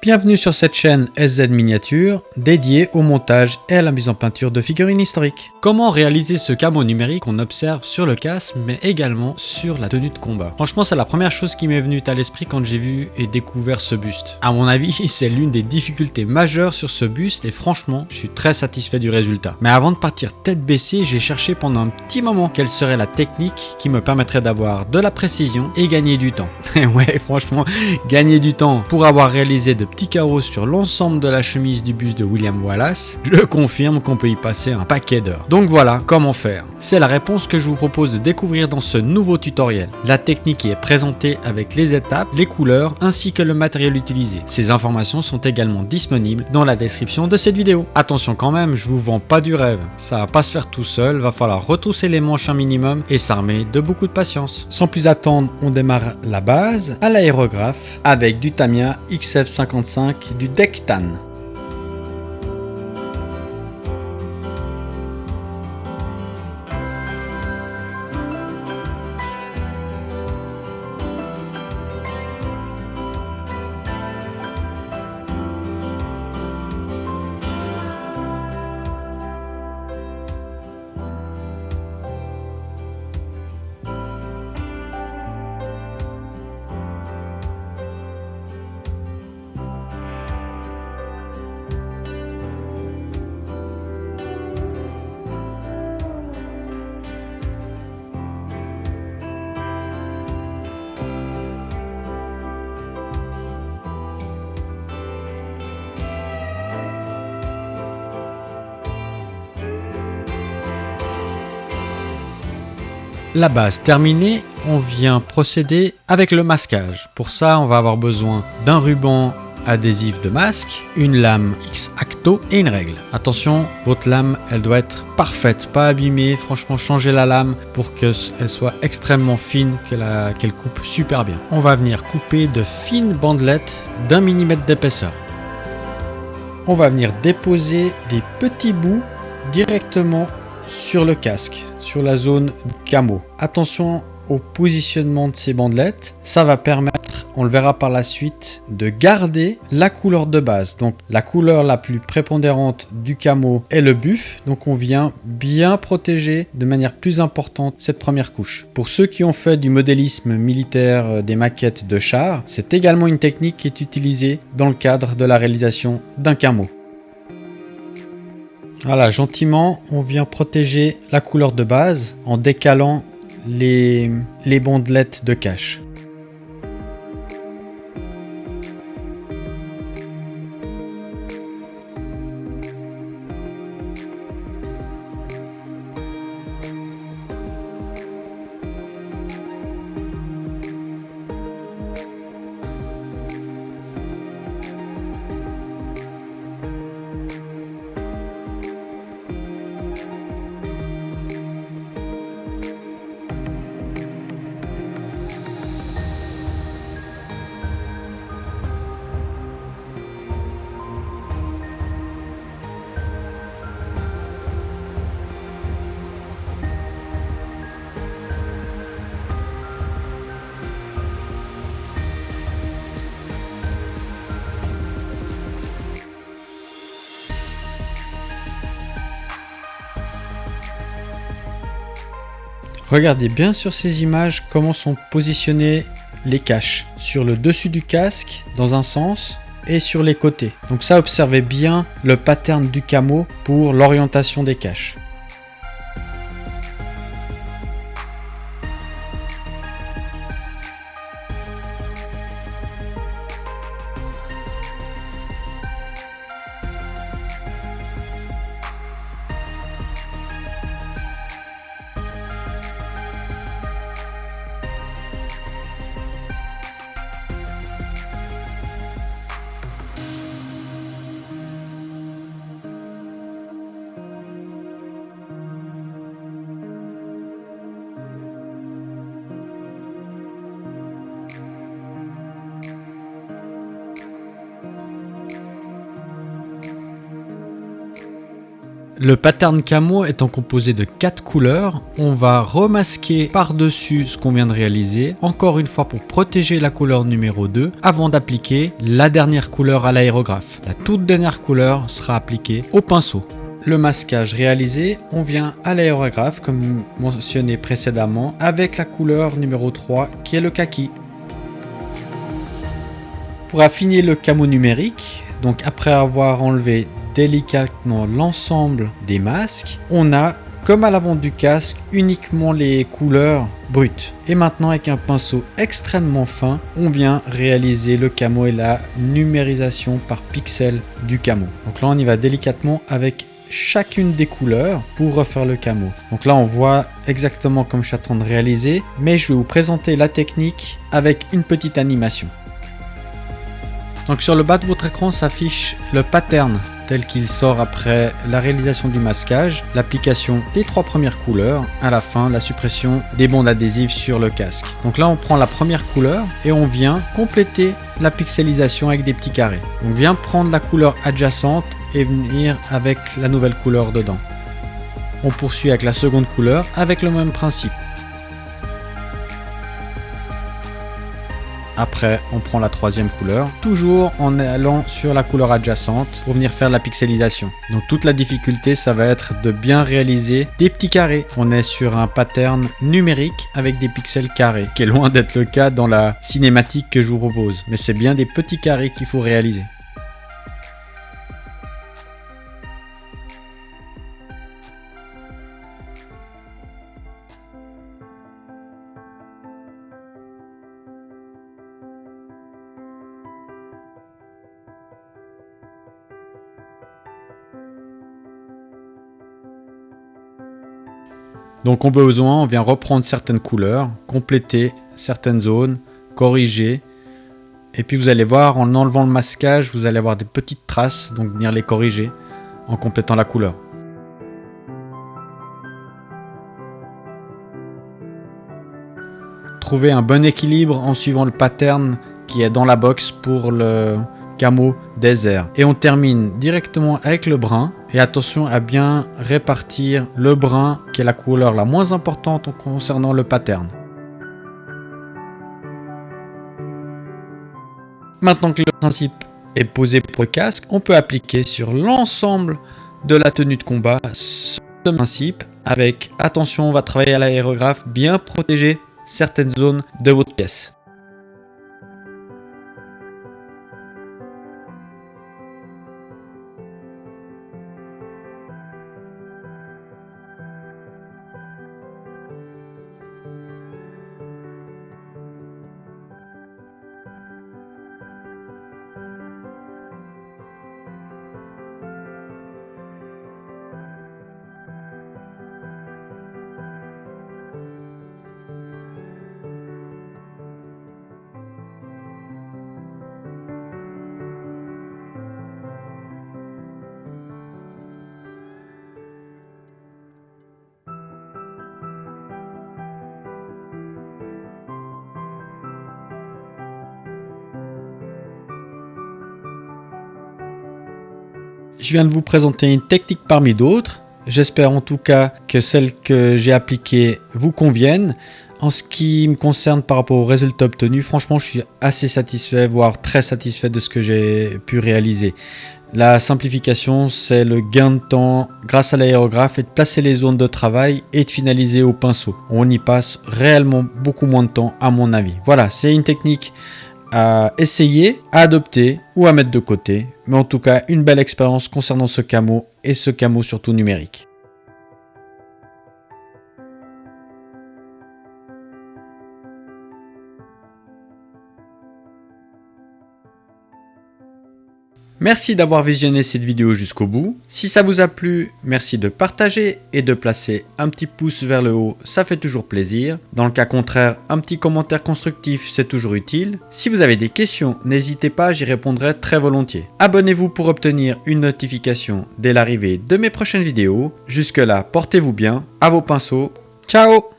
Bienvenue sur cette chaîne SZ Miniature, dédiée au montage et à la mise en peinture de figurines historiques. Comment réaliser ce camo numérique qu'on observe sur le casque, mais également sur la tenue de combat? Franchement, c'est la première chose qui m'est venue à l'esprit quand j'ai vu et découvert ce buste. À mon avis, c'est l'une des difficultés majeures sur ce buste et franchement, je suis très satisfait du résultat. Mais avant de partir tête baissée, j'ai cherché pendant un petit moment quelle serait la technique qui me permettrait d'avoir de la précision et gagner du temps. Et ouais, franchement, gagner du temps pour avoir réalisé de petits carreaux sur l'ensemble de la chemise du buste de William Wallace, je confirme qu'on peut y passer un paquet d'heures. Donc voilà, comment faire? C'est la réponse que je vous propose de découvrir dans ce nouveau tutoriel. La technique y est présentée avec les étapes, les couleurs ainsi que le matériel utilisé. Ces informations sont également disponibles dans la description de cette vidéo. Attention quand même, je vous vends pas du rêve. Ça va pas se faire tout seul, va falloir retrousser les manches un minimum et s'armer de beaucoup de patience. Sans plus attendre, on démarre la base à l'aérographe avec du Tamiya XF55 du Dectan. La base terminée, on vient procéder avec le masquage. Pour ça, on va avoir besoin d'un ruban adhésif de masque, une lame X-Acto et une règle. Attention, votre lame, elle doit être parfaite, pas abîmée. Franchement, changez la lame pour qu'elle soit extrêmement fine, qu'elle coupe super bien. On va venir couper de fines bandelettes d'1 mm d'épaisseur. On va venir déposer des petits bouts directement sur le casque, sur la zone camo. Attention au positionnement de ces bandelettes, ça va permettre, on le verra par la suite, de garder la couleur de base. Donc la couleur la plus prépondérante du camo est le buff, donc on vient bien protéger de manière plus importante cette première couche. Pour ceux qui ont fait du modélisme militaire, des maquettes de chars, c'est également une technique qui est utilisée dans le cadre de la réalisation d'un camo. Voilà, gentiment, on vient protéger la couleur de base en décalant les bandelettes de cache. Regardez bien sur ces images comment sont positionnés les caches. Sur le dessus du casque, dans un sens, et sur les côtés. Donc ça, observez bien le pattern du camo pour l'orientation des caches. Le pattern camo étant composé de 4 couleurs, on va remasquer par-dessus ce qu'on vient de réaliser, encore une fois pour protéger la couleur numéro 2, avant d'appliquer la dernière couleur à l'aérographe. La toute dernière couleur sera appliquée au pinceau. Le masquage réalisé, on vient à l'aérographe, comme mentionné précédemment, avec la couleur numéro 3 qui est le kaki. Pour affiner le camo numérique, donc après avoir enlevé délicatement l'ensemble des masques, on a, comme à l'avant du casque, uniquement les couleurs brutes. Et maintenant, avec un pinceau extrêmement fin, on vient réaliser le camo et la numérisation par pixel du camo. Donc là, on y va délicatement avec chacune des couleurs pour refaire le camo. Donc là, on voit exactement comme je suis en train de réaliser, mais je vais vous présenter la technique avec une petite animation. Donc sur le bas de votre écran s'affiche le pattern tel qu'il sort après la réalisation du masquage, l'application des 3 premières couleurs, à la fin la suppression des bandes adhésives sur le casque. Donc là on prend la première couleur et on vient compléter la pixelisation avec des petits carrés. On vient prendre la couleur adjacente et venir avec la nouvelle couleur dedans. On poursuit avec la seconde couleur avec le même principe. Après, on prend la troisième couleur, toujours en allant sur la couleur adjacente pour venir faire la pixelisation. Donc toute la difficulté, ça va être de bien réaliser des petits carrés. On est sur un pattern numérique avec des pixels carrés, qui est loin d'être le cas dans la cinématique que je vous propose. Mais c'est bien des petits carrés qu'il faut réaliser. Donc au besoin, on vient reprendre certaines couleurs, compléter certaines zones, corriger. Et puis vous allez voir, en enlevant le masquage, vous allez avoir des petites traces, donc venir les corriger en complétant la couleur. Trouvez un bon équilibre en suivant le pattern qui est dans la box pour le camo désert. Et on termine directement avec le brun. Et attention à bien répartir le brun qui est la couleur la moins importante concernant le pattern. Maintenant que le principe est posé pour le casque, on peut appliquer sur l'ensemble de la tenue de combat ce principe avec attention, on va travailler à l'aérographe, bien protéger certaines zones de votre pièce. Je viens de vous présenter une technique parmi d'autres. J'espère en tout cas que celles que j'ai appliquées vous conviennent. En ce qui me concerne par rapport au résultat obtenu, franchement je suis assez satisfait, voire très satisfait de ce que j'ai pu réaliser. La simplification, c'est le gain de temps grâce à l'aérographe et de placer les zones de travail et de finaliser au pinceau. On y passe réellement beaucoup moins de temps à mon avis. Voilà, c'est une technique à essayer, à adopter ou à mettre de côté. Mais en tout cas, une belle expérience concernant ce camo et ce camo surtout numérique. Merci d'avoir visionné cette vidéo jusqu'au bout. Si ça vous a plu, merci de partager et de placer un petit pouce vers le haut, ça fait toujours plaisir. Dans le cas contraire, un petit commentaire constructif, c'est toujours utile. Si vous avez des questions, n'hésitez pas, j'y répondrai très volontiers. Abonnez-vous pour obtenir une notification dès l'arrivée de mes prochaines vidéos. Jusque là, portez-vous bien, à vos pinceaux. Ciao!